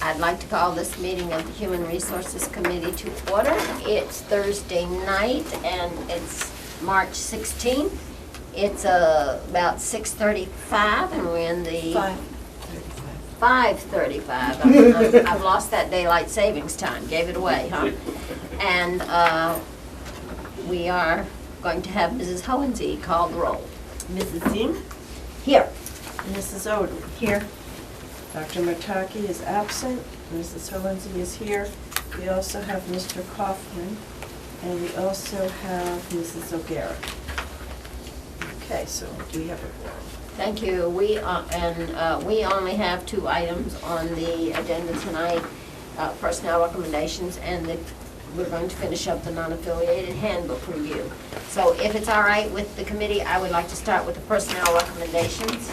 I'd like to call this meeting of the Human Resources Committee to order. It's Thursday night and it's March 16th. It's about 6:35 and we're in the 5:35. I've lost that daylight savings time, gave it away, huh? And we are going to have Mrs. Hohensee call the roll. Mrs. Ziem? Here. Mrs. Odom? Here. Dr. Mataki is absent. Mrs. Hohensee is here. We also have Mr. Kaufman, and we also have Mrs. O'Gara. Okay, so do we have a quorum? Thank you. We only have 2 items on the agenda tonight, personnel recommendations, and we're going to finish up the non-affiliated handbook review. So if it's all right with the committee, I would like to start with the personnel recommendations.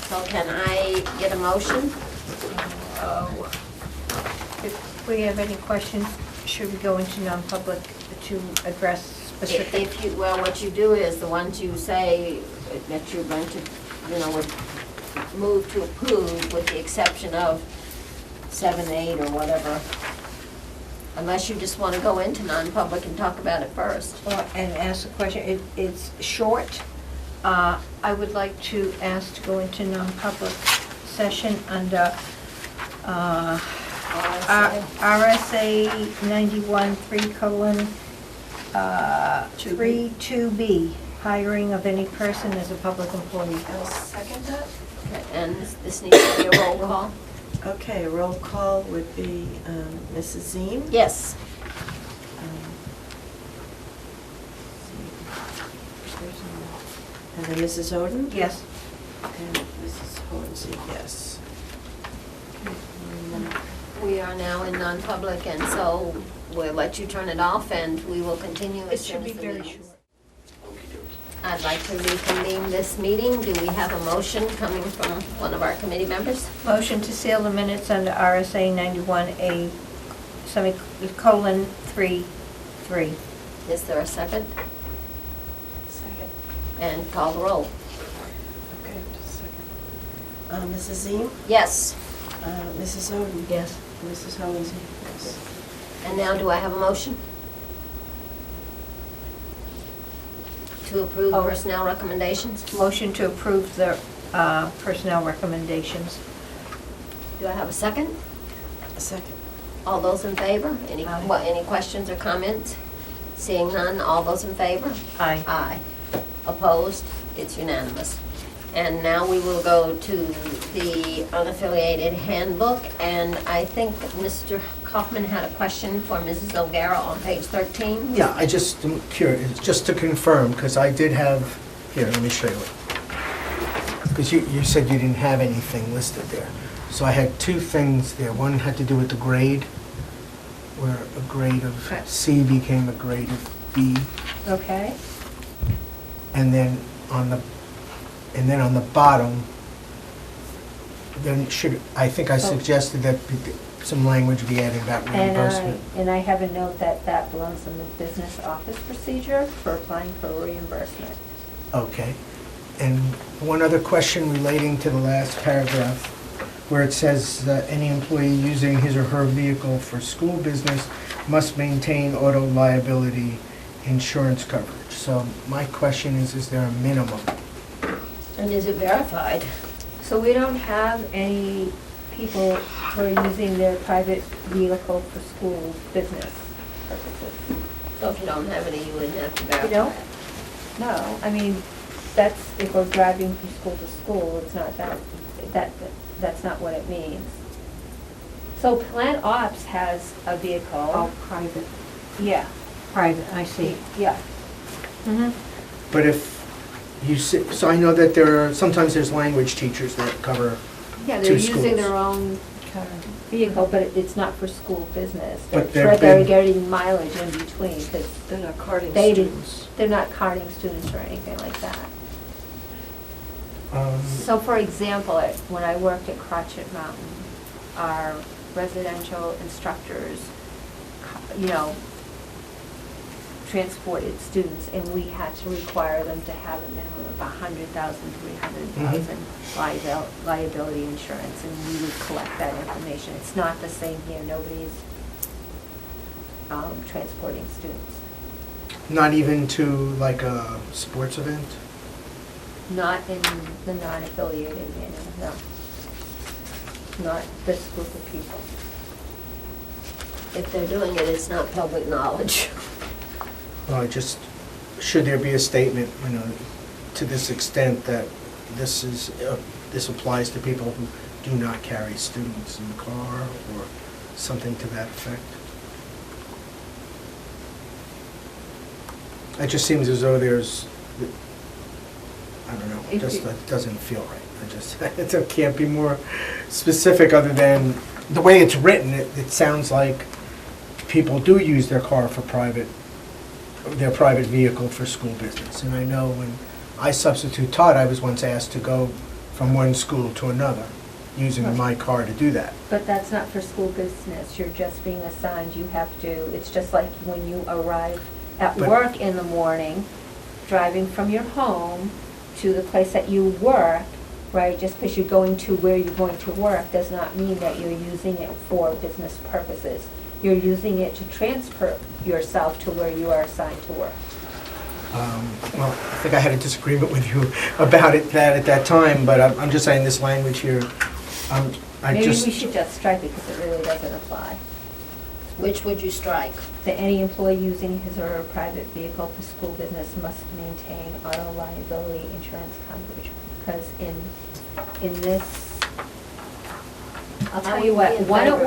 So can I get a motion? If we have any questions, should we go into non-public to address specific? Well, what you do is the ones you say that you're going to, would move to approve with the exception of 7, 8, or whatever. Unless you just want to go into non-public and talk about it first. And ask a question. It's short. I would like to ask to go into non-public session under RSA 91(3):32B, hiring of any person as a public employee. I'll second that. Okay, and this needs to be a roll call. Okay, a roll call would be Mrs. Ziem? Yes. And then Mrs. Odom? Yes. And Mrs. Hohensee, yes. We are now in non-public, and so we'll let you turn it off, and we will continue as It soon should be as the very meeting. short. I'd like to reconvene this meeting. Do we have a motion coming from one of our committee members? Motion to seal the minutes under RSA 91(3):3. Is there a second? Second. And call the roll. Okay, just a second. Mrs. Ziem? Yes. Mrs. Odom? Yes. Mrs. Hohensee? Yes. And now do I have a motion? To approve Oh. personnel recommendations? Motion to approve the personnel recommendations. Do I have a second? A second. All those in favor? Any questions or comments? Seeing none, all those in favor? Aye. Aye. Opposed? It's unanimous. And now we will go to the unaffiliated handbook, and I think Mr. Kaufman had a question for Mrs. O'Gara on page 13. Yeah, I just am curious, just to confirm, because I did have, here, let me show you. Because you said you didn't have anything listed there. So I had 2 things there. One had to do with the grade, where a grade of C became a grade of B. Okay. And then on the bottom, then I think I suggested that some language be added about reimbursement. And I have a note that belongs in the business office procedure for applying for reimbursement. Okay. And one other question relating to the last paragraph, where it says that any employee using his or her vehicle for school business must maintain auto liability insurance coverage. So my question is there a minimum? And is it verified? So we don't have any people who are using their private vehicle for school business purposes. So if you don't have any, you wouldn't have to verify. You don't? No, I mean, that's if we're driving from school to school, it's not that's not what it means. So Plant Ops has a vehicle. Oh, private. Yeah, Private, I see. yeah. Mm-hmm. But if you see, so I know that sometimes there's language teachers that cover Yeah, they're 2 using schools. their own vehicle, but it's not for school business. But They're getting mileage in between, because They're not carding They did- students. they're not carding students or anything like that. So for example, when I worked at Crotchet Mountain, our residential instructors, transported students, and we had to require them to have a minimum of 100,000, 300,000 liability insurance, and we would collect that information. It's not the same here, nobody's transporting students. Not even to like a sports event? Not in the non-affiliated manner, no. Not this group of people. If they're doing it, it's not public knowledge. Well, should there be a statement, to this extent that this applies to people who do not carry students in the car, or something to that effect? It just seems as though there's, I don't know, that doesn't feel right. It can't be more specific other than, the way it's written, it sounds like people do use their car for their private vehicle for school business. And I know when I substitute taught, I was once asked to go from one school to another, using my car to do that. But that's not for school business, you're just being assigned, you have to, it's just like when you arrive at work in the morning, driving from your home to the place that you work, right? Just because you're going to where you're going to work does not mean that you're using it for business purposes. You're using it to transfer yourself to where you are assigned to work. Well, I think I had a disagreement with you about that at that time, but I'm just saying this language here, Maybe we should just strike it because it really doesn't apply. Which would you strike? That any employee using his or her private vehicle for school business must maintain auto liability insurance coverage. Because in this, I'll tell you what, why don't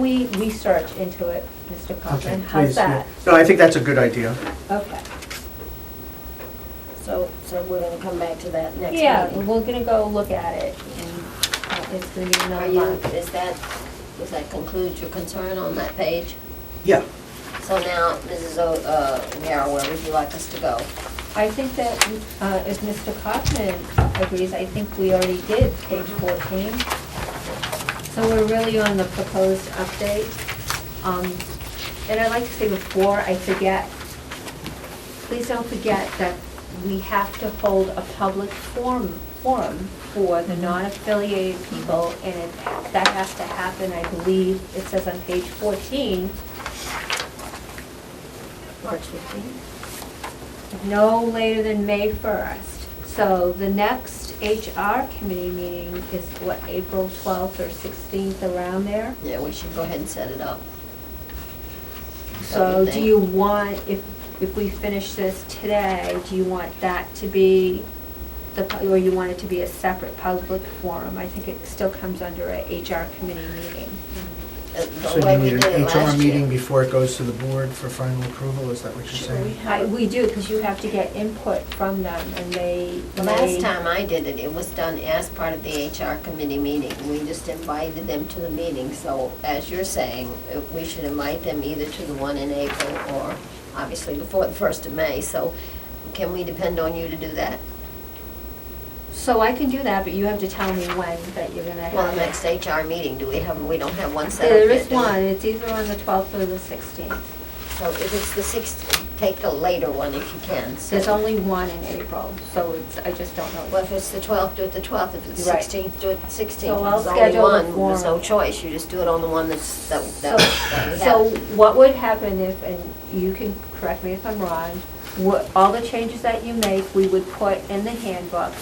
we research into it, Mr. Okay, Kaufman? How's please, that? yeah. No, I think that's a good idea. Okay. So we're gonna come back to that next meeting? Yeah, we're gonna go look at it, and it's gonna be another month. Does that conclude your concern on that page? Yeah. So now, Mrs. O'Hara, where would you like us to go? I think that if Mr. Kaufman agrees, I think we already did page 14. So we're really on the proposed update. And I'd like to say before I forget, please don't forget that we have to hold a public forum for the non-affiliated people, and that has to happen, I believe, it says on page 14. March 15th? No later than May 1st. So the next HR committee meeting is what, April 12th or 16th, around there? Yeah, we should go ahead and set it up. So do you want, if we finish this today, do you want that to be or you want it to be a separate public forum? I think it still comes under a HR committee meeting. So you need an HR meeting before it goes to the board for final approval, is that what you're saying? We do, because you have to get input from them, and they... The last time I did it, it was done as part of the HR committee meeting. We just invited them to the meeting, so as you're saying, we should invite them either to the one in April or obviously before the 1st of May. So can we depend on you to do that? So I can do that, but you have to tell me when that you're gonna have. Well, the next HR meeting, we don't have one set up There yet, is do we? one, it's either on the 12th or the 16th. So if it's the 16th, take the later one if you can. So- There's only one in April, so I just don't know. Well, if it's the 12th, do it the 12th. If it's the Right. 16th, do it the 16th. So I'll If there's only schedule the one, there's no forum. choice. You just do it on the one that we have. So what would happen if, and you can correct me if I'm wrong, all the changes that you make, we would put in the handbook,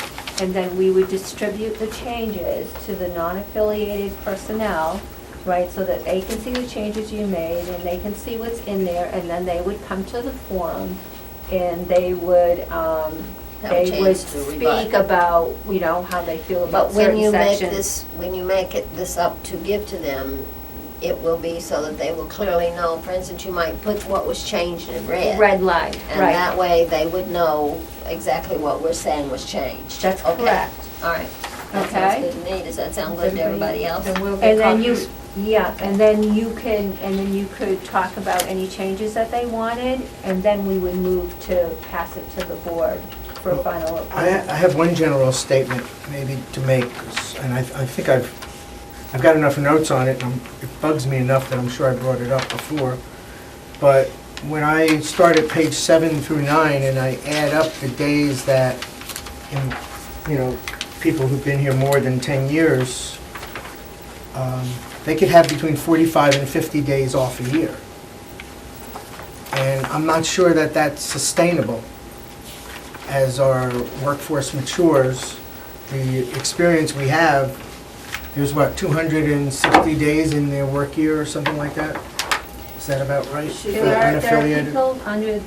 and then we would distribute the changes to the non-affiliated personnel, right, so that they can see the changes you made, and they can see what's in there, and then they would come to the forum, and they would, Have a chance to rebut. speak about, how they feel about But when certain you make sections. this up to give to them, it will be so that they will clearly know. For instance, you might put what was changed in red. Red line, And right. that way, they would know exactly what we're saying was changed. That's Okay. correct. All right. That Okay. sounds good to me. Does that sound good to everybody else? And then and then you could talk about any changes that they wanted, and then we would move to pass it to the board for final approval. I have one general statement maybe to make, and I think I've got enough notes on it, and it bugs me enough that I'm sure I brought it up before, but when I start at page 7 through 9 and I add up the days that, you know, people who've been here more than 10 years, they could have between 45 and 50 days off a year. And I'm not sure that that's sustainable. As our workforce matures, the experience we have, there's what, 260 days in their work year or something like that? Is that about right? for There are unaffiliated? people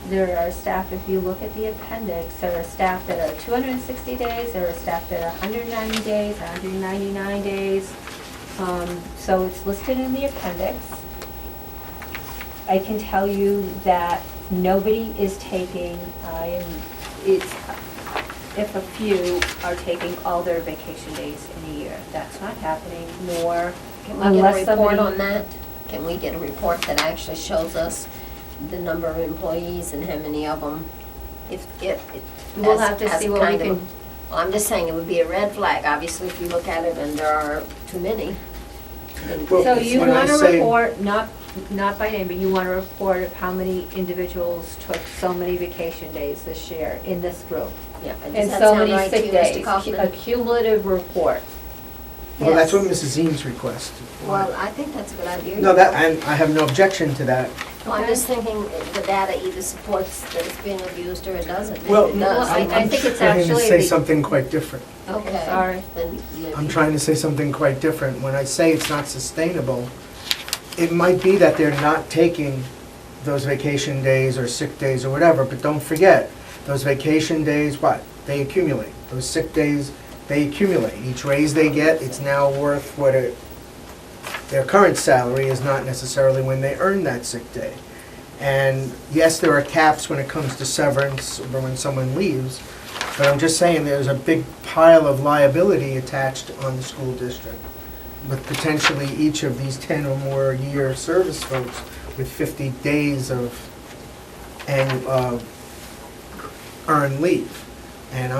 there are staff, if you look at the appendix, there are staff that are 260 days, there are staff that are 190 days, 199 days. So it's listed in the appendix. I can tell you that nobody is taking, if a few are taking all their vacation days in a year. That's not happening, nor Can we get unless a report somebody. on that? Can we get a report that actually shows us the number of employees and how many of them? We'll have to see what we can. Well, I'm just saying, it would be a red flag, obviously, if you look at it and there are too many. then- Well, So you when I want to say- report, not by name, but you want to report of how many individuals took so many vacation days this year in this group? Yeah, does And that so sound many right to sick you, days, Mr. Kaufman? a cumulative report. Well, that's what Yes. Mrs. Eames requested. Well, I think that's a good idea. No, that, and I have no objection to that. Well, I'm just thinking the data either supports that it's being abused or it doesn't. If Well, it does, I I'm think it's trying to actually say the- something quite different. Okay. Sorry. Then maybe. I'm trying to say something quite different. When I say it's not sustainable, it might be that they're not taking those vacation days or sick days or whatever, but don't forget, those vacation days, what? They accumulate. Those sick days, they accumulate. Each raise they get, it's now worth what their current salary is not necessarily when they earn that sick day. And yes, there are caps when it comes to severance or when someone leaves, but I'm just saying there's a big pile of liability attached on the school district with potentially each of these 10 or more year service folks with 50 days of annual earned leave. And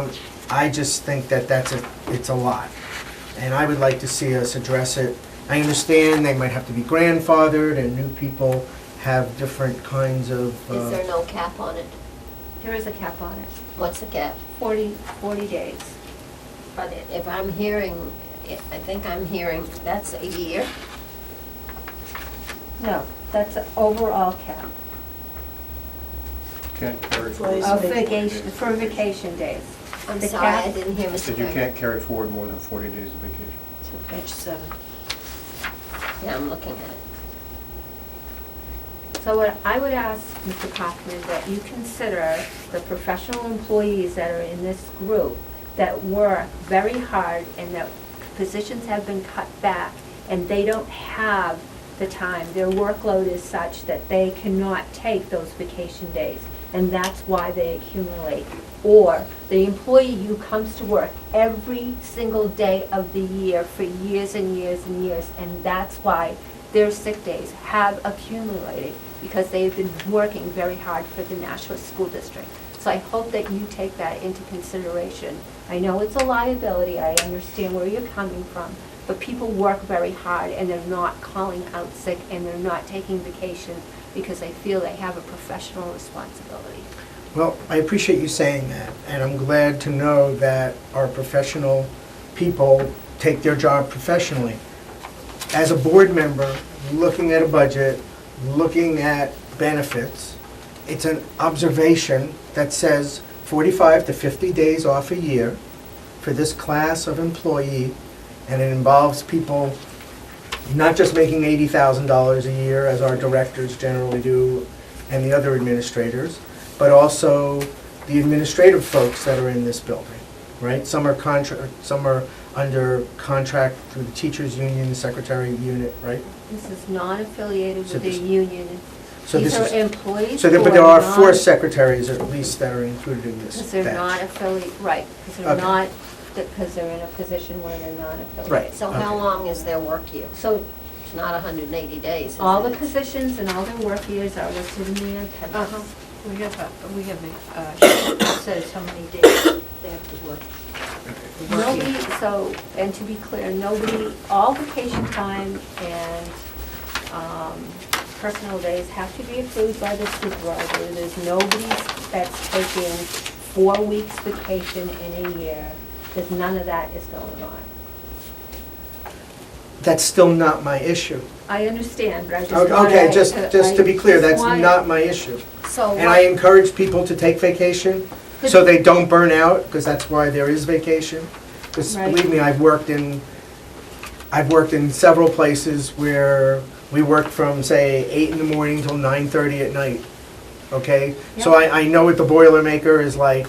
I just think that it's a lot. And I would like to see us address it. I understand they might have to be grandfathered and new people have different kinds of. Is there no cap on it? There is a cap on it, What's the cap? 40 days. But if I'm hearing, I think I'm hearing, that's a year? No, that's an overall cap Can't carry Employees forward. of make- vacation, for vacation days. I'm The sorry, I cap- didn't hear I Mr. said you Geiger. can't carry forward more than 40 days of vacation. To page 7. Yeah, I'm looking at it. So what I would ask, Mr. Kaufman, that you consider the professional employees that are in this group that work very hard and that positions have been cut back and they don't have the time. Their workload is such that they cannot take those vacation days, and that's why they accumulate. Or the employee who comes to work every single day of the year for years and years and years, and that's why their sick days have accumulated, because they've been working very hard for the Nashua School District. So I hope that you take that into consideration. I know it's a liability, I understand where you're coming from, but people work very hard and they're not calling out sick and they're not taking vacation because they feel they have a professional responsibility. Well, I appreciate you saying that, and I'm glad to know that our professional people take their job professionally. As a board member, looking at a budget, looking at benefits, it's an observation that says 45 to 50 days off a year for this class of employee, and it involves people not just making $80,000 a year, as our directors generally do, and the other administrators, but also the administrative folks that are in this building, right? Some are under contract through the teachers' union, the secretary unit, right? This is non-affiliated So with the this- union. So These this are is, employees so there, who but there are not- four secretaries at least that are included in this Because they're not batch. affiliated, right, because they're Okay. not, because they're in a position where they're not affiliated. Right. So how Okay. long is their work year? So It's not 180 days, is all the it? positions and all their work years are listed in the appendix. Uh-huh. It says how many days they have to work. Nobody, so, and to be clear, nobody, all vacation time and personal days have to be approved by the supervisor. There's nobody that's taking 4 weeks vacation in a year. There's none of that is going on. That's still not my issue. I understand, but I just want Okay, just to be clear, that's wanna- not my issue. So And I what, encourage people to take vacation, so they don't burn out, because that's why there is vacation. Because Right. believe me, I've worked in several places where we worked from, say, 8 in the morning till 9:30 at night, okay? So I know what the Boilermaker is like,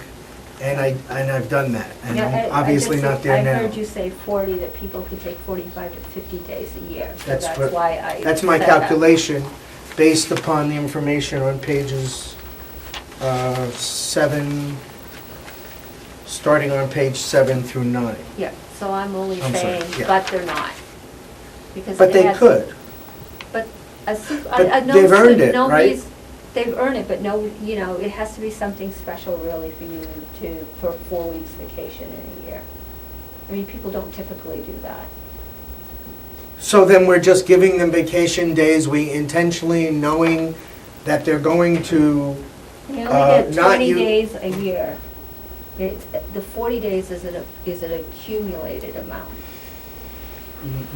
and I've done that, and Yeah, I'm obviously not there I now. heard you say 40, that people can take 45 to 50 days a year. So That's that's what- why I That's my said that. calculation, based upon the information on pages 7, starting on page 7 through 9. Yeah, so I'm only I'm sorry, saying, yeah. but they're not. Because But it they has- could. But But they've earned it, right? They've earned it, but no, you know, it has to be something special really for you for 4 weeks vacation in a year. I mean, people don't typically do that. So then we're just giving them vacation days, we intentionally knowing that they're going to, They only get not 20 you- days a year. The 40 days is an accumulated amount.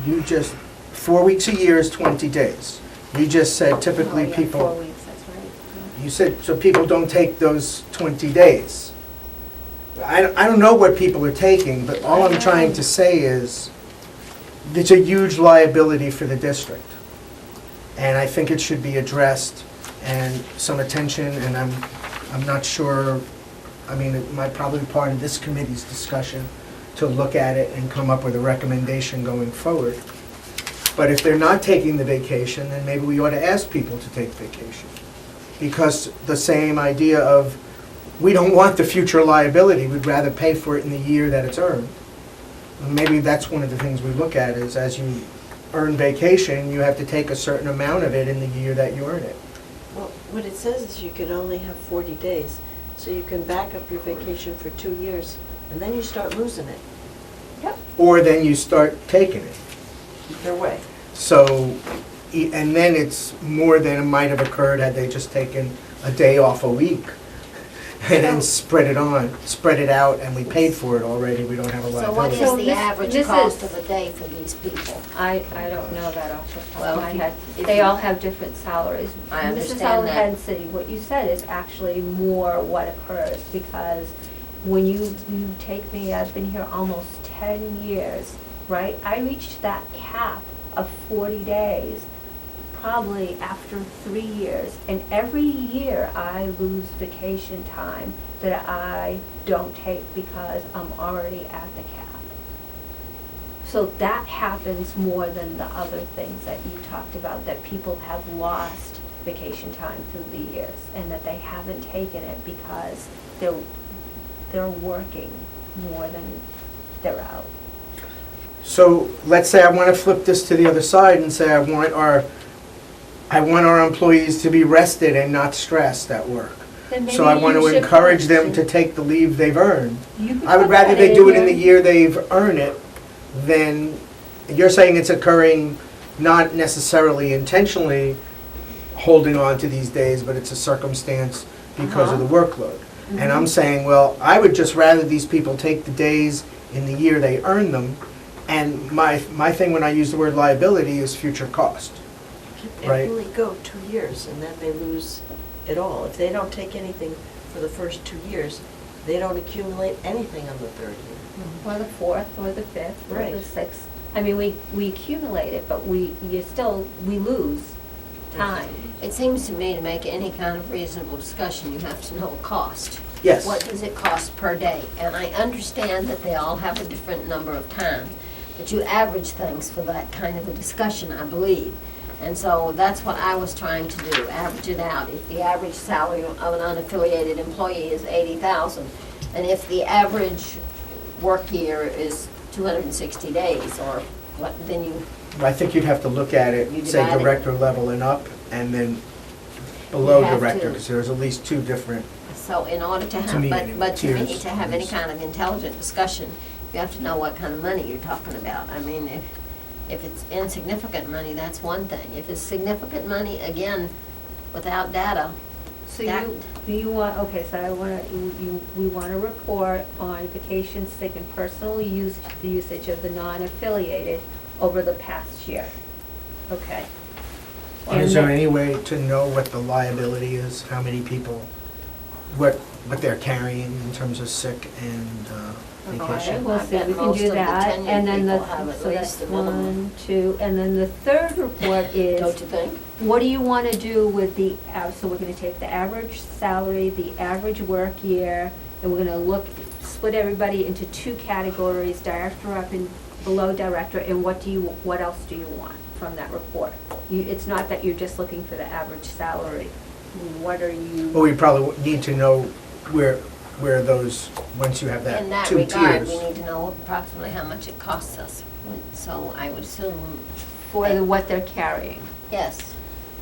you just, 4 weeks a year is 20 days. You just said typically Oh, yeah, people. 4 weeks, that's right. You said, so people don't take those 20 days. I don't know what people are taking, but all I'm trying to say is, it's a huge liability for the district. And I think it should be addressed and some attention, and I'm not sure, I mean, it might probably be part of this committee's discussion to look at it and come up with a recommendation going forward. But if they're not taking the vacation, then maybe we ought to ask people to take vacation. Because the same idea of, we don't want the future liability, we'd rather pay for it in the year that it's earned. And maybe that's one of the things we look at, is as you earn vacation, you have to take a certain amount of it in the year that you earn it. Well, what it says is you can only have 40 days, so you can back up your vacation for 2 years, and then you start losing it. Yep. Or then you start taking it. Either way. So, and then it's more than it might have occurred had they just taken a day off a week and then spread it out, and we paid for it already, we don't have a so what liability. is So the this- average this cost is- of a day for these people? I don't know that off the top Well, of my if you- head. if They you- all have different salaries. I understand Mrs. that. Helen City, what you said is actually more what occurs, because when you take me, I've been here almost 10 years, right? I reached that cap of 40 days probably after 3 years. And every year I lose vacation time that I don't take because I'm already at the cap. So that happens more than the other things that you talked about, that people have lost vacation time through the years and that they haven't taken it because they're working more than they're out. So, let's say I want to flip this to the other side and say I want our employees to be rested and not stressed at work. Then So I maybe want you to should encourage put- them to take the leave they've earned. You could I would put rather that they in do it in there. the year they've earned it than, you're saying it's occurring not necessarily intentionally holding on to these days, but it's a circumstance because of the workload. And I'm saying, well, I would just rather these people take the days in the year they earn them. And my thing when I use the word liability is future cost. It Right. only go 2 years, and then they lose it all. If they don't take anything for the first 2 years, they don't accumulate anything on the third year. Or the 4th, or the 5th, or the Right. 6th. I mean, we accumulate it, but we lose time. It seems to me to make any kind of reasonable discussion, you have to know a cost. Yes. What does it cost per day? And I understand that they all have a different number of times, but you average things for that kind of a discussion, I believe. And so that's what I was trying to do, average it out. If the average salary of an unaffiliated employee is $80,000, and if the average work year is 260 days, or what, then you, I think you'd have to look at You it, say divide it. director level and up, and then below You have director, to. because there's at least 2 different. so in order to To have, me, but anyway, to me, tiers, to have any yes. kind of intelligent discussion, you have to know what kind of money you're talking about. I mean, If it's insignificant money, that's one thing. If it's significant money, again, without data, So that- do you want, okay, so we want a report on vacation, sick, and personal usage of the non-affiliated over the past year. Okay. Is And there then- any way to know what the liability is, how many people, what they're carrying in terms of sick and Okay, vacation? we'll I see, bet we can most do of the that, tenured and then people have at so least that's the minimum. 1, 2, and then the third report is, Don't you think? what do you wanna do with the, so we're gonna take the average salary, the average work year, and we're gonna split everybody into 2 categories, director up and below director, and what else do you want from that report? It's not that you're just looking for the average salary, what are you? Well, we probably need to know where those, once you have In that that 2 regard, tiers. we need to know approximately how much it costs us. So I would assume, For what they're carrying, yes.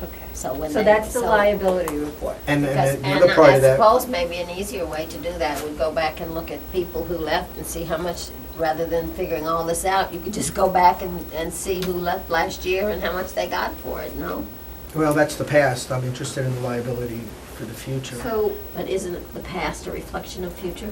okay. So when So they- that's the so- liability report. And Because, the other part of I that, suppose maybe an easier way to do that would go back and look at people who left and see how much, rather than figuring all this out, you could just go back and see who left last year and how much they got for it, no? well, that's the past. I'm interested in the liability for the future. So, But isn't the past a reflection of future?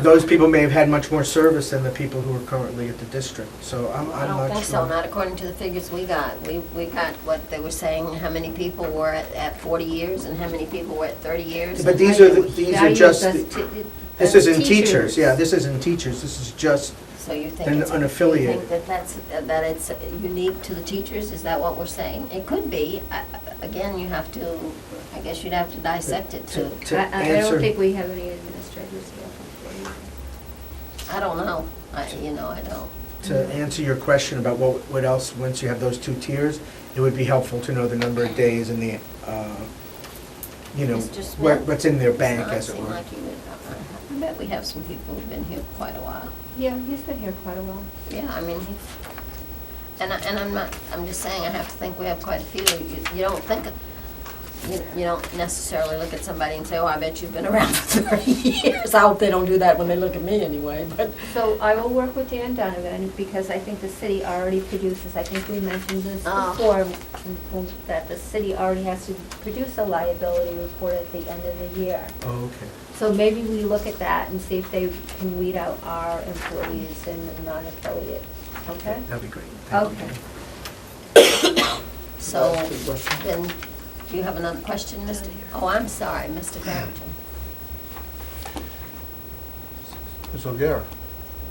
Those people may have had much more service than the people who are currently at the district, so I'm I not don't think so, sure. not according to the figures we got. We got what they were saying, how many people were at 40 years and how many people were at 30 years. But and these how are, you- these are values just, as this as isn't teachers, yeah, this isn't teachers, this is just, So you think and it's, unaffiliated. you think that it's unique to the teachers? Is that what we're saying? It could be. Again, you have to, I guess you'd have to dissect it to too. to I don't answer. think we have any administrators here. I don't know. I don't. To answer your question about what else, once you have those 2 tiers, it would be helpful to know the number of days and the, Mr. Smith, what's in their bank, Does not as it seem were. like you would. I bet we have some people who've been here quite a while. Yeah, he's been here quite a while. Yeah, I mean, I'm just saying, I have to think we have quite a few. You don't think, you don't necessarily look at somebody and say, oh, I bet you've been around for 30 years. I hope they don't do that when they look at me anyway, but. So I will work with Dan Donovan, because I think the city already produces, I think we mentioned this Oh. before, that the city already has to produce a liability report at the end of the year. Oh, okay. So maybe we look at that and see if they can weed out our employees and the non-affiliate, okay? That'd be great. Thank you. Okay. So, then, do you have another question, Mr.? Oh, I'm sorry, Mr. Farrington. Ms. O'Gara,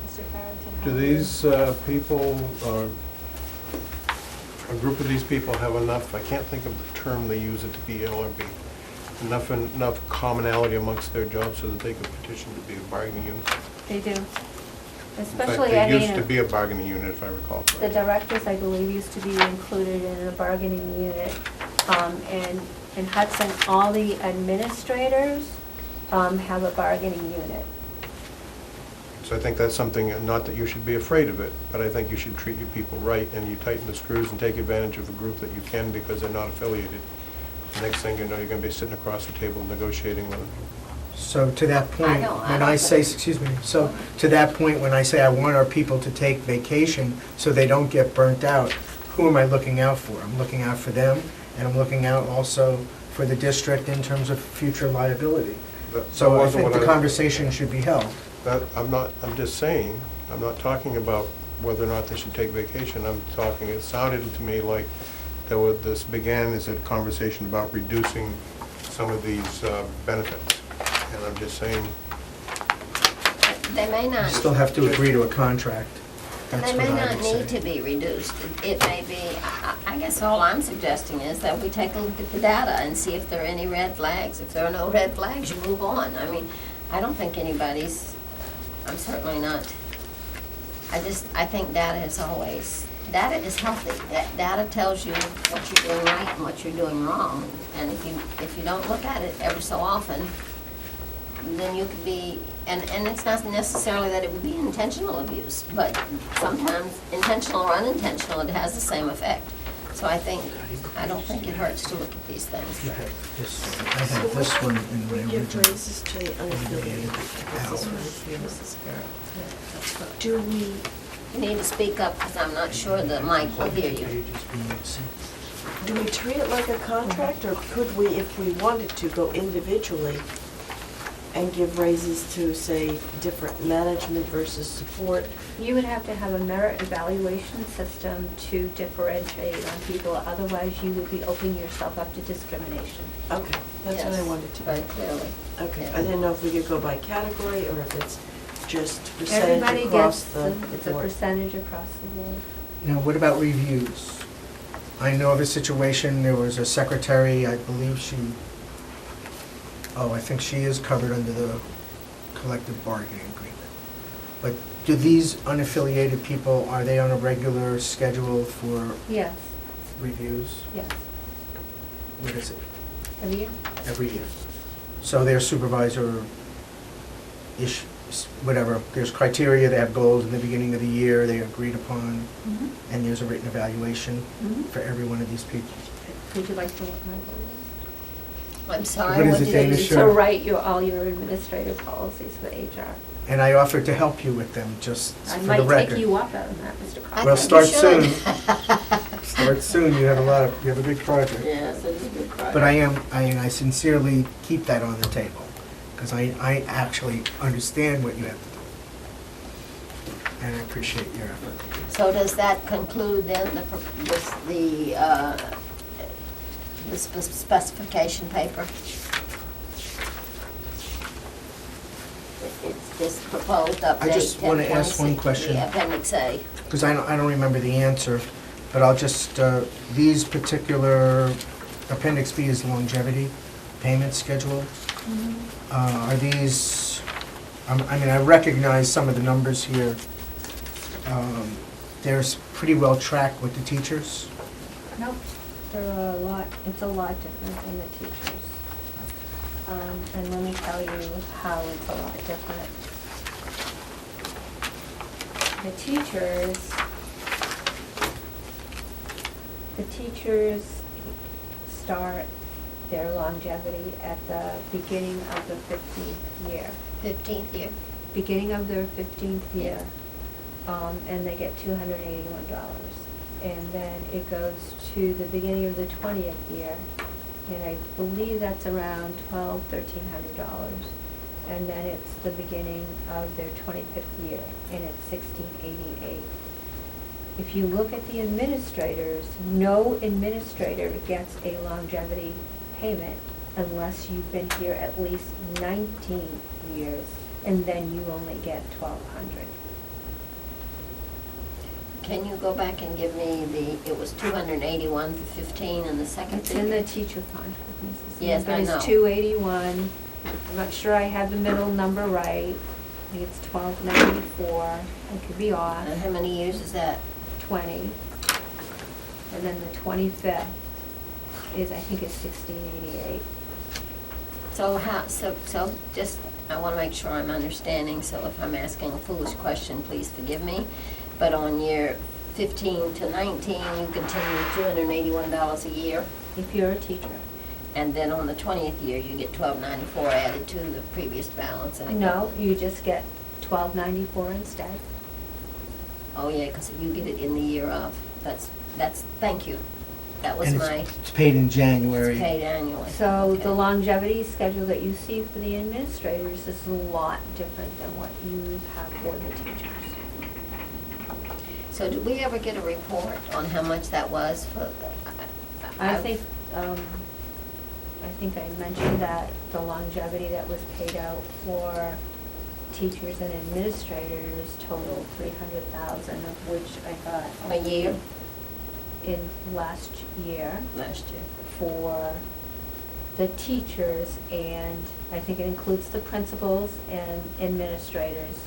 Mr. Farrington? do these people, or a group of these people have enough, I can't think of the term they use, it to be L or B, enough commonality amongst their jobs so that they could petition to be a bargaining unit? They do. In fact, Especially, I they used to mean, be a bargaining unit, if I recall the correctly. directors, I believe, used to be included in a bargaining unit. And in Hudson, all the administrators have a bargaining unit. So I think that's something, not that you should be afraid of it, but I think you should treat your people right, and you tighten the screws and take advantage of a group that you can because they're not affiliated. The next thing you know, you're gonna be sitting across the table negotiating with them. So to that point, don't- I when don't I say, think- excuse me, so to that point, when I say I want our people to take vacation so they don't get burnt out, who am I looking out for? I'm looking out for them, and I'm looking out also for the district in terms of future liability. That So I wasn't think what the conversation should be held. I'm just saying, I'm not talking about whether or not they should take vacation. I'm talking, it sounded to me like this began as a conversation about reducing some of these benefits. And I'm just saying, They may You not. still have to agree to a contract. That's They what may I not would need say. to be reduced. It may be, I guess all I'm suggesting is that we take a look at the data and see if there are any red flags. If there are no red flags, you move on. I mean, I don't think anybody's, I'm certainly not, I think data is always, data is healthy. Data tells you what you're doing right and what you're doing wrong. And if you don't look at it ever so often, then you could be, and it's not necessarily that it would be intentional abuse, but sometimes intentional or unintentional, it has the same effect. So I don't think it hurts to look at these You things. had this- I had this one in my We give original. raises to the unaffiliated. This is right here, Mrs. Farrell. Do we You need to speak up because I'm not sure the mic will hear you. Do we treat it like a contract, or could we, if we wanted to, go individually and give raises to, say, different management versus support? You would have to have a merit evaluation system to differentiate on people, otherwise you would be opening yourself up to discrimination. Okay, that's what I Yes, wanted to know. very clearly. Okay, Yeah. I didn't know if we could go by category, or if it's just percentage Everybody across gets, the it's a board. percentage across the board. Now, what about reviews? I know of a situation, there was a secretary, I believe I think she is covered under the collective bargaining agreement. But do these unaffiliated people, are they on a regular schedule for Yes, reviews? yes, What is it? every year. Every year. So their supervisor, whatever, there's criteria, they have goals in the beginning of the year, they agreed upon, and there's a written evaluation for every one of these people. Would you like to look my goal I'm sorry. What is it, did Dana? you- is? Sure. To write all your administrative policies for HR. And I offered to help you with them, just I for the might record. take you up on that, Mr. I Cox. Well, think you start should. Start soon, you have a big project. Yes, it is a good project. But I sincerely keep that on the table, because I actually understand what you have to do. And I appreciate your effort. So does that conclude then the specification paper? It's this proposed update. I just wanna ask one 1026, question. The Appendix A. Because I don't remember the answer, but I'll just, these particular, Appendix B is longevity payment schedule. Are these, I recognize some of the numbers here. There's pretty well tracked with the teachers. Nope, it's a lot different than the teachers. And let me tell you how it's a lot different. The teachers start their longevity at the beginning of the 15th year. 15th year. Beginning of their 15th year, and they get $281. And then it goes to the beginning of the 20th year, and I believe that's around $1,300. And then it's the beginning of their 25th year, and it's $1,688. If you look at the administrators, no administrator gets a longevity payment unless you've been here at least 19 years, and then you only get $1,200. Can you go back and give me it was 281 for 15 and the second It's in the figure? teacher contract, Mrs. Yes, I know. It's 281. I'm not sure I have the middle number right. I think it's 1294. I could be off. And how many years is that? 20. And then the 25th is, I think it's 1688. So just, I want to make sure I'm understanding, so if I'm asking a foolish question, please forgive me. But on year 15 to 19, you continue $281 a year, If you're a teacher. and then on the 20th year, you get $1,294 added to the previous balance. And it No, you just get $1,294 instead. Oh, yeah, because you get it in the year of. Thank you. That was And my, it's paid in January. it's paid annually. So the Okay. longevity schedule that you see for the administrators is a lot different than what you have for the teachers. So did we ever get a report on how much that was for? I think I mentioned that the longevity that was paid out for teachers and administrators totaled 300,000, of which I got A year? in last year Last year. for the teachers, and I think it includes the principals and administrators.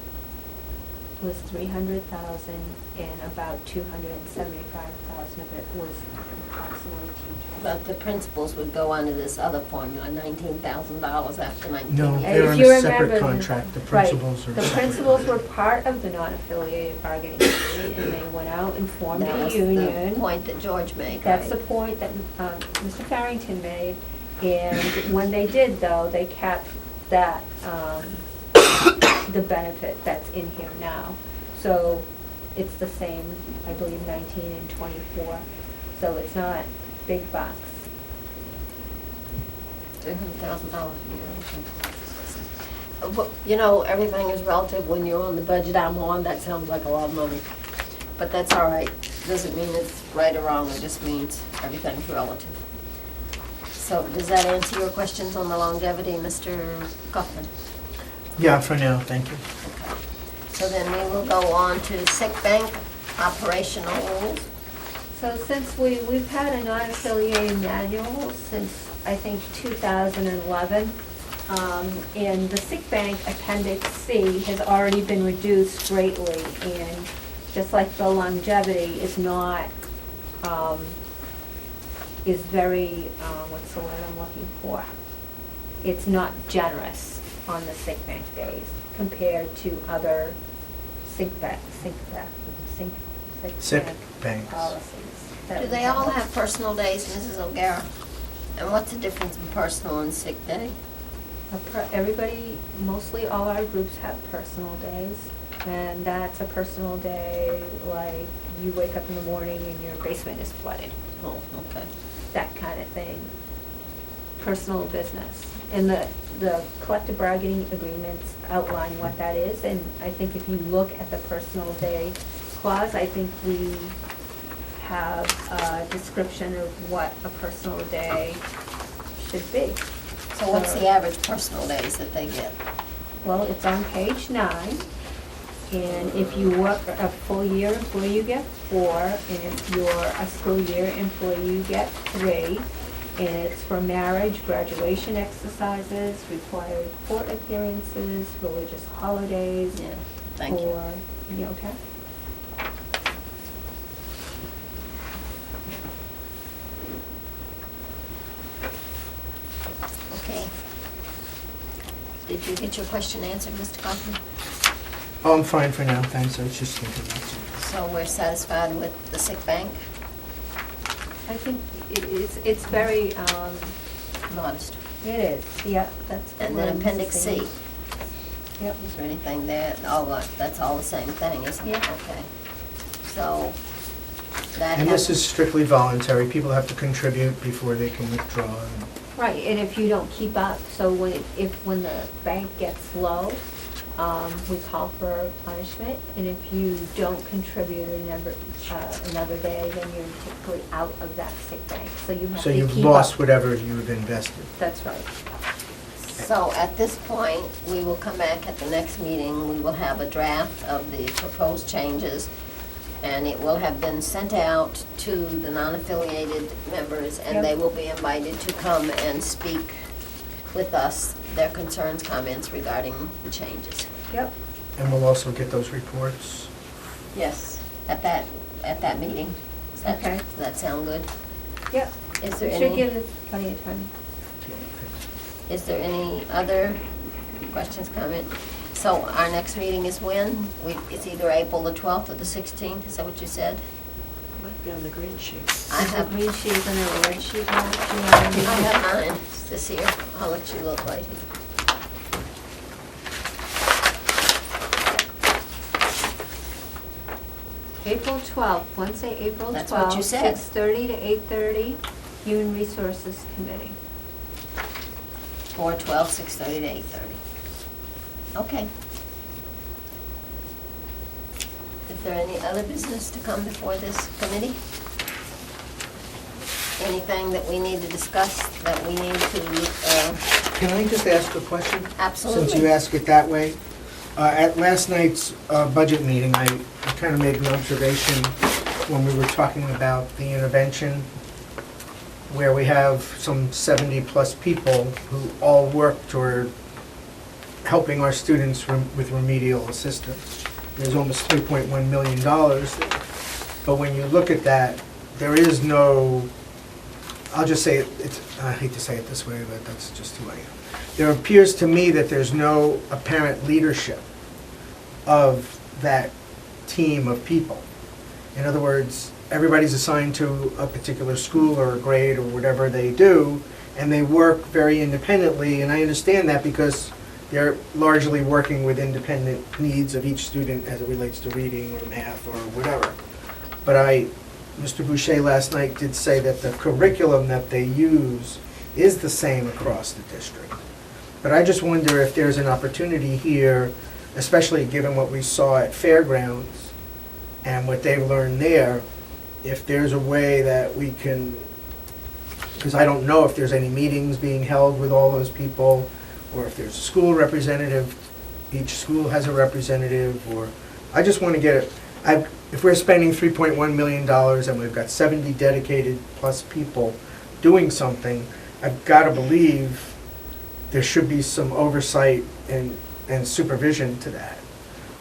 It was 300,000, and about 275,000 of it was approximately teachers. But the principals would go under this other formula, $19,000 after 19 No, years. they're If on you a separate remember, contract. The right, principals are the separate. principals were part of the non-affiliated bargaining committee, and they went out and formed That a was union. the point that George made, That's the right? point that Mr. Farrington made, and when they did, though, they kept that, the benefit that's in here now. So it's the same, I believe 19 and 24, so it's not big bucks. $300,000 a year. You know, everything is relative. When you're on the budget I'm on, that sounds like a lot of money. But that's all right. Doesn't mean it's right or wrong, it just means everything's relative. So does that answer your questions on the longevity, Mr. Kaufman? Yeah, for now, thank you. So then we will go on to sick bank operational rules. So since we've had a non-affiliated manual since, I think, 2011, and the sick bank Appendix C has already been reduced greatly, and just like the longevity is not, is very, what's the word I'm looking for? It's not generous on the sick bank days compared to other sick bank banks. policies. that Do we they have. all have personal days, Mrs. O'Gara? And what's the difference in personal and sick day? Everybody, mostly all our groups have personal days, and that's a personal day, like you wake up in the morning and your basement is flooded, Oh, okay. that kind of thing. Personal business. And the collective bargaining agreements outline what that is, and I think if you look at the personal day clause, I think we have a description of what a personal day should be. So what's the average personal days that they get? Well, it's on page 9, and if you work a full year employee, you get 4, and if you're a school year employee, you get 3. And it's for marriage, graduation exercises, required court appearances, religious holidays. Yeah, thank you. You okay? Okay. Did you get your question answered, Mr. Kaufman? Oh, I'm fine for now, thanks, I was just thinking about it. So we're satisfied with the sick bank? I think it's very, Modest. it is, yeah, that's. what And then I'm Appendix C. saying. Yep. Is there anything there? That's all the same thing, isn't it? Yeah. Okay. So that And this has- is strictly voluntary, people have to contribute before they can withdraw. and- Right, and if you don't keep up, so when the bank gets low, we call for punishment, and if you don't contribute another day, then you're typically out of that sick bank, so you have to So keep up. you've lost whatever you've invested. That's right. So at this point, we will come back at the next meeting. We will have a draft of the proposed changes, and it will have been sent out to the non-affiliated members, and Yep. they will be invited to come and speak with us, their concerns, comments regarding the changes. Yep. And we'll also get those reports. Yes, at that meeting. Okay. Does that sound good? Yep. Is there Should any, give us plenty of time. is there any other questions, comment? So our next meeting is when? It's either April the 12th or the 16th, is that what you said? Might be on the green sheet. I Is the have, green sheet and a red sheet now? I have mine, it's this here, I'll let you look right here. April 12th, Wednesday, April 12th. That's what you said. 6:30 to 8:30, Human Resources Committee. 4/12, 6:30 to 8:30. Okay. Is there any other business to come before this committee? Anything that we need to discuss, that we need to, Can I just ask a question? absolutely? Since you ask it that way. At last night's budget meeting, I kind of made an observation when we were talking about the intervention, where we have some 70-plus people who all work toward helping our students with remedial assistance. There's almost $3.1 million there. But when you look at that, there is no, I'll just say it, I hate to say it this way, but that's just who I am. There appears to me that there's no apparent leadership of that team of people. In other words, everybody's assigned to a particular school or a grade or whatever they do, and they work very independently, and I understand that because they're largely working with independent needs of each student as it relates to reading or math or whatever. But Mr. Boucher last night did say that the curriculum that they use is the same across the district. But I just wonder if there's an opportunity here, especially given what we saw at Fairgrounds and what they've learned there, if there's a way that we can, because I don't know if there's any meetings being held with all those people, or if there's a school representative, each school has a representative, or, I just want to get it, if we're spending $3.1 million and we've got 70 dedicated plus people doing something, I've got to believe there should be some oversight and supervision to that.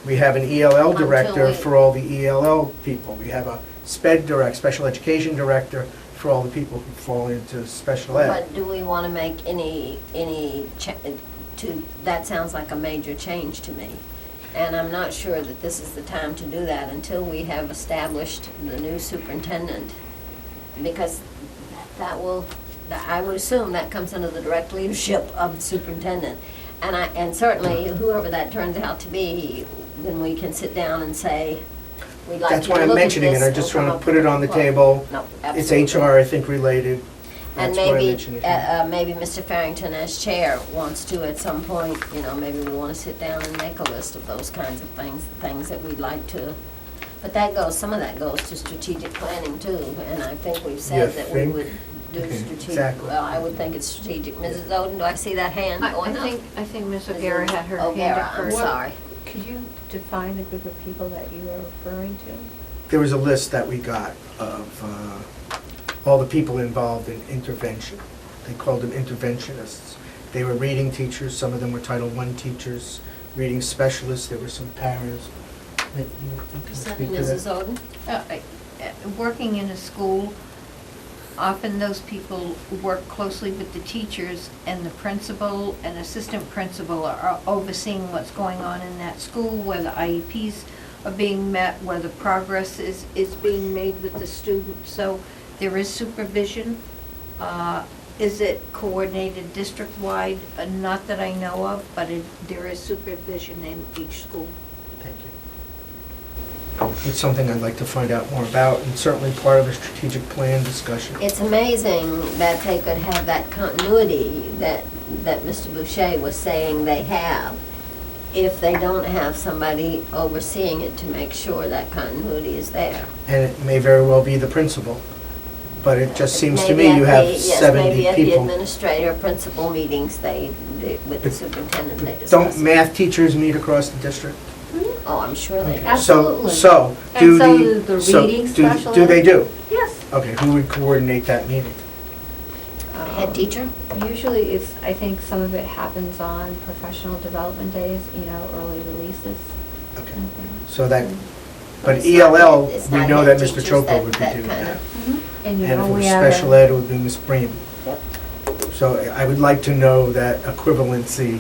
We have an ELL director for all the ELL people. We have a special education director for all the people who fall into special ed. But do we want to make that sounds like a major change to me. And I'm not sure that this is the time to do that until we have established the new superintendent. Because I would assume that comes under the direct leadership of the superintendent. And certainly, whoever that turns out to be, then we can sit down and say, we'd like That's to why I'm look at mentioning it, this I just and want come to up put with it a on the plan. table. No, It's absolutely. HR, I think, related. And That's why I maybe, mentioned it. maybe Mr. Farrington as chair wants to at some point, maybe we want to sit down and make a list of those kinds of things that we'd like to. But some of that goes to strategic planning too, and I think we've said You that we think? would do Okay, strategic. exactly. Well, I would think it's strategic. Mrs. Oden, do I see that hand going up? I think Ms. O'Gara had her hand O'Gara, up I'm first. sorry. Could you define the group of people that you are referring to? There was a list that we got of all the people involved in intervention. They called them interventionists. They were reading teachers, some of them were Title I teachers, reading specialists, there were some paras. You can Is that speak to Mrs. that. Oden? Working in a school, often those people work closely with the teachers, and the principal and assistant principal are overseeing what's going on in that school, whether IEPs are being met, whether progress is being made with the student. So there is supervision. Is it coordinated district-wide? Not that I know of, but there is supervision in each school. Thank you. It's something I'd like to find out more about, and certainly part of a strategic plan discussion. It's amazing that they could have that continuity that Mr. Boucher was saying they have, if they don't have somebody overseeing it to make sure that continuity is there. And it may very well be the principal, but it just seems to Maybe me you at have the- 70 Yes, maybe at the people. administrator, principal meetings, with the superintendent, they discuss. Don't math teachers meet across the district? Oh, I'm sure they do. Absolutely. So, And do so the... the so reading do- special Do they ed? do? Yes. Okay, who would coordinate that meeting? Head teacher? Usually it's, I think some of it happens on professional development days, early releases. Okay, and things. so that, but It's not ELL, head- it's we not know head that Mr. teachers Chopra would be that doing kind that. of- And And if it we was have special ed, it would be Ms. Bream. Yep. So I would like to know that equivalency,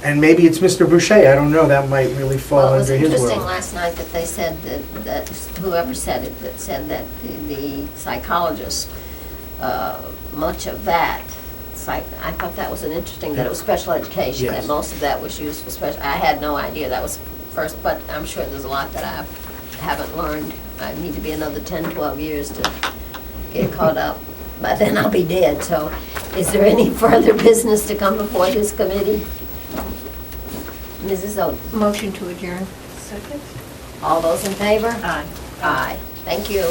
and maybe it's Mr. Boucher, I don't know, that might really fall Well, it was under his interesting world. last night that they said that whoever said it, that said that the psychologist, much of that, I thought that was an interesting, that it was special education, that Yes. most of that was used for special, I had no idea that was first, but I'm sure there's a lot that I haven't learned. I need to be another 10, 12 years to get caught up. By then I'll be dead, so is there any further business to come before this committee? Mrs. Oden? Motion to adjourn. Second? All those in favor? Aye. Aye. Thank you.